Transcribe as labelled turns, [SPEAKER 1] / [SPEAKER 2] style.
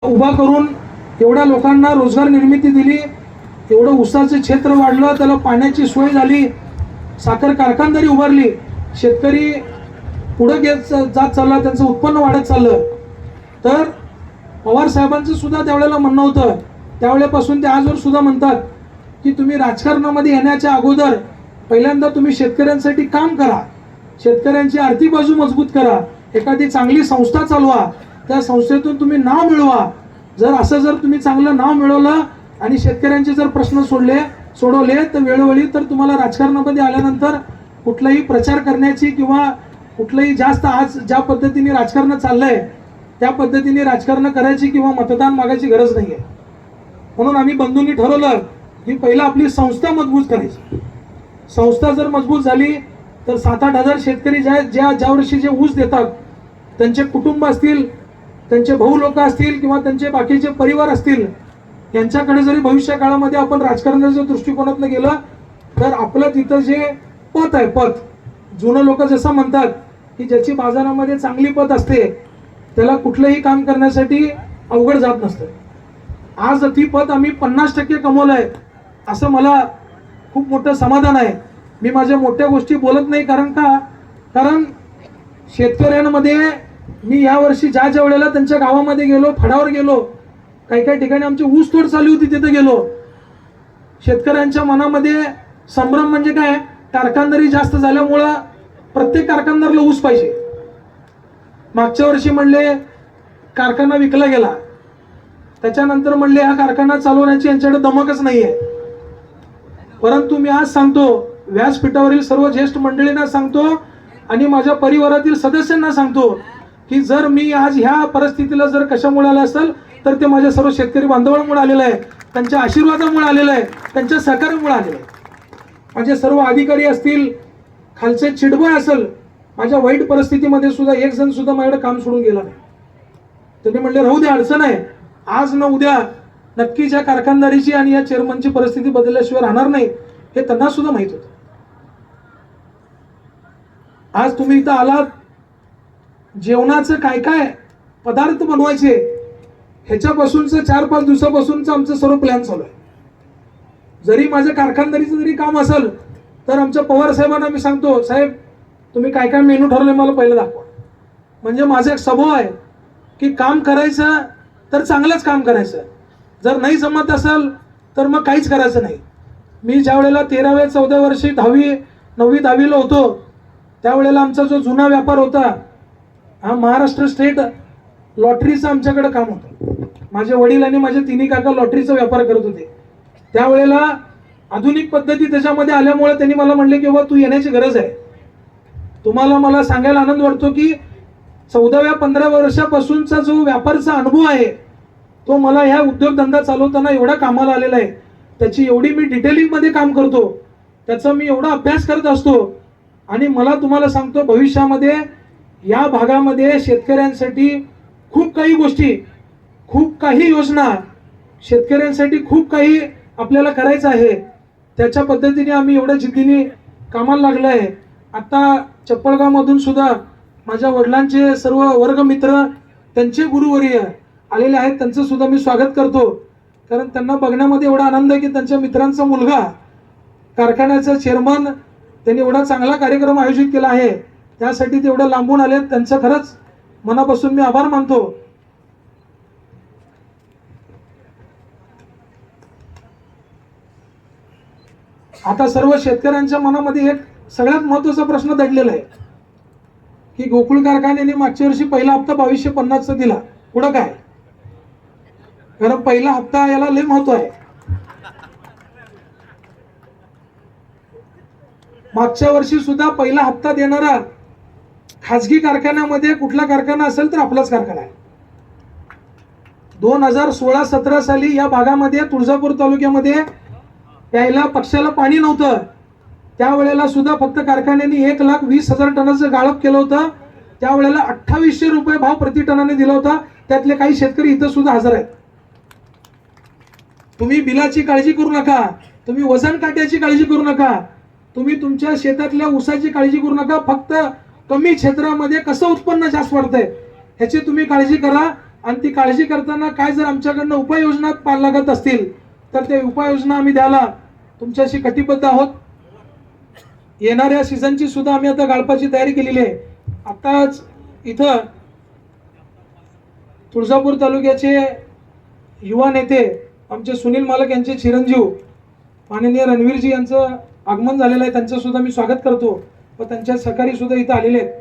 [SPEAKER 1] उभा करून एवढ्या लोकांना रोजगार निर्मिती दिली, एवढं ऊसाचं क्षेत्र वाढलं, त्याला पाण्याची सोय झाली, साखर कारखानदारी उभारली, शेतकरी पुढे जात चालला, त्यांचं उत्पन्न वाढत चाललं. तर पवार साहेबांचं सुद्धा त्यावेळेला म्हणणं होतं, त्यावेळेपासून ते आजवर सुद्धा म्हणतात की तुम्ही राजकारणामध्ये येण्याच्या अगोदर पहिल्यांदा तुम्ही शेतकऱ्यांसाठी काम करा, शेतकऱ्यांची आर्थिक बाजू मजबूत करा, एखादी चांगली संस्था चालवा, त्या संस्थेतून तुम्ही नाव मिळवा. जर तुम्ही चांगलं नाव मिळवलं आणि शेतकऱ्यांचे जर प्रश्न सोडवले तर वेळोवेळी तर तुम्हाला राजकारणामध्ये आल्यानंतर कुठलाही प्रचार करण्याची किंवा कुठलंही जास्त आज ज्या पद्धतीने राजकारण चाललंय त्या पद्धतीने राजकारण करायची किंवा मतदान मागायची गरज नाहीये. म्हणून आम्ही बंधूंनी ठरवलं की पहिला आपली संस्था मजबूत करायची. संस्था जर मजबूत झाली तर 7-8 हजार शेतकरी ज्या वर्षी जे ऊस देतात त्यांचे कुटुंब असतील, त्यांचे भाऊ लोक असतील किंवा त्यांचे बाकीचे परिवार असतील, यांच्याकडे जरी भविष्य काळामध्ये आपण राजकारणाच्या दृष्टिकोनातून गेलं तर आपलं तिथं जे पत आहे, पत जुनं लोक जसं म्हणतात की ज्याची बाजारामध्ये चांगली पत असते त्याला कुठलंही काम करण्यासाठी अवघड जात नसतं. आज ती पत आम्ही 50% कमवलं आहे असं मला खूप मोठं समाधान आहे. मी माझ्या मोठ्या गोष्टी बोलत नाही, कारण शेतकऱ्यांमध्ये मी यावर्षी ज्या वेळेला त्यांच्या गावामध्ये गेलो, फडावर गेलो, काही ठिकाणी आमची ऊसतोड चालू होती, तिथे गेलो, शेतकऱ्यांच्या मनामध्ये संभ्रम म्हणजे काय, कारखानदारी जास्त झाल्यामुळं प्रत्येक कारखानदारला ऊस पाहिजे. मागच्या वर्षी म्हणले कारखाना विकला गेला, त्याच्यानंतर म्हणले हा कारखाना चालवण्याची यांच्याकडे दमकच नाहीये. परंतु मी आज सांगतो, व्यासपीठावरील सर्व ज्येष्ठ मंडळींना सांगतो आणि माझ्या परिवारातील सदस्यांना सांगतो की जर मी आज ह्या परिस्थितीला जर कशामुळे आला असेल तर ते माझ्या सर्व शेतकरी बांधवांमुळे आलेलं आहे, त्यांच्या आशीर्वादामुळे आलेलं आहे, त्यांच्या सहकार्यामुळे आलेलं आहे. माझे सर्व अधिकारी असतील, खालचे चिडबळ असेल, माझ्या वाईट परिस्थितीमध्ये सुद्धा एक जण सुद्धा माझ्याकडे काम सोडून गेला नाही. त्यांनी म्हणले राहू दे, अडचण आहे, आज न उद्या नक्की ज्या कारखानदारीची आणि या चेअरमनची परिस्थिती बदलल्याशिवाय राहणार नाही हे त्यांना सुद्धा माहित होतं. आज तुम्ही इथं आलात, जेवणाचं काय काय पदार्थ बनवायचे ह्याच्यापासूनच 4-5 दिवसापासूनच आमचं सर्व प्लॅन चालू आहे. जरी माझ्या कारखानदारीचं जरी काम असेल तर आमच्या पवार साहेबांना मी सांगतो, साहेब तुम्ही काय काय मेनू ठरवले मला पहिलं दाखवा. म्हणजे माझा एक स्वभाव आहे की काम करायचं तर चांगलंच काम करायचं, जर नाही जमत असेल तर मग काहीच करायचं नाही. मी ज्या वेळेला 13व्या-14व्या वर्षी 9वी-10वीला होतो त्यावेळेला आमचा जो जुना व्यापार होता हा महाराष्ट्र स्टेट लॉटरीचं आमच्याकडे काम होतं. माझे वडील आणि माझे तिन्ही काका लॉटरीचा व्यापार करत होते. त्यावेळेला आधुनिक पद्धती त्याच्यामध्ये आल्यामुळे त्यांनी मला म्हणले की बाबा तू येण्याची गरज आहे. तुम्हाला मला सांगायला आनंद वाटतो की 14व्या-15व्या वर्षापासूनचा जो व्यापारचा अनुभव आहे तो मला ह्या उद्योगधंदा चालवताना एवढा कामाला आलेला आहे, त्याची एवढी मी डिटेलिंग मध्ये काम करतो, त्याचा मी एवढा अभ्यास करत असतो. आणि मला तुम्हाला सांगतो भविष्यामध्ये या भागामध्ये शेतकऱ्यांसाठी खूप काही गोष्टी, खूप काही योजना, शेतकऱ्यांसाठी खूप काही आपल्याला करायचं आहे. त्याच्या पद्धतीने आम्ही एवढ्या जिद्दीने कामाला लागलो आहे. आता चप्पळगावमधून सुद्धा माझ्या वडिलांचे सर्व वर्गमित्र, त्यांचे गुरुवर्य आलेले आहेत, त्यांचं सुद्धा मी स्वागत करतो. कारण त्यांना बघण्यामध्ये एवढा आनंद आहे की त्यांच्या मित्रांचा मुलगा कारखान्याचा चेअरमन, त्यांनी एवढा चांगला कार्यक्रम आयोजित केला आहे, त्यासाठी ते एवढं लांबून आले, त्यांचं खरंच मनापासून मी आभार मानतो. आता सर्व शेतकऱ्यांच्या मनामध्ये एक सगळ्यात महत्वाचा प्रश्न दडलेला आहे की गोकुळ कारखान्याने मागच्या वर्षी पहिला हप्ता 2250चा दिला, पुढं काय? कारण पहिला हप्ता याला लय महत्व आहे. मागच्या वर्षी सुद्धा पहिला हप्ता देणारा खाजगी कारखान्यामध्ये कुठला कारखाना असेल तर आपलाच कारखाना आहे. 2016-17 साली या भागामध्ये तुळजापूर तालुक्यामध्ये प्यायला पक्षाला पाणी नव्हतं, त्यावेळेला सुद्धा फक्त कारखान्याने 1,20,000 टनाचं गाळप केलं होतं. त्यावेळेला 2800 रुपये भाव प्रति टनाने दिला होता. त्यातले काही शेतकरी इथं सुद्धा हजर आहेत. तुम्ही बिलाची काळजी करू नका, तुम्ही वजन काट्याची काळजी करू नका, तुम्ही तुमच्या शेतातल्या ऊसाची काळजी करू नका, फक्त कमी क्षेत्रामध्ये कसं उत्पन्न जास्त वाढतंय ह्याची तुम्ही काळजी करा. आणि ती काळजी करताना काय जर आमच्याकडनं उपाययोजना लागत असतील तर त्या उपाययोजना आम्ही द्यायला तुमच्याशी कटिबद्ध आहोत. येणाऱ्या सीझनची सुद्धा आम्ही आता गाळपाची तयारी केलेली आहे. आताच इथं तुळजापूर तालुक्याचे युवा नेते आमचे सुनील मालक यांचे चिरंजीव माननीय रणवीरजी यांचं आगमन झालेलं आहे. त्यांचं सुद्धा मी स्वागत करतो व त्यांच्या सहकारी सुद्धा इथं आलेले आहेत.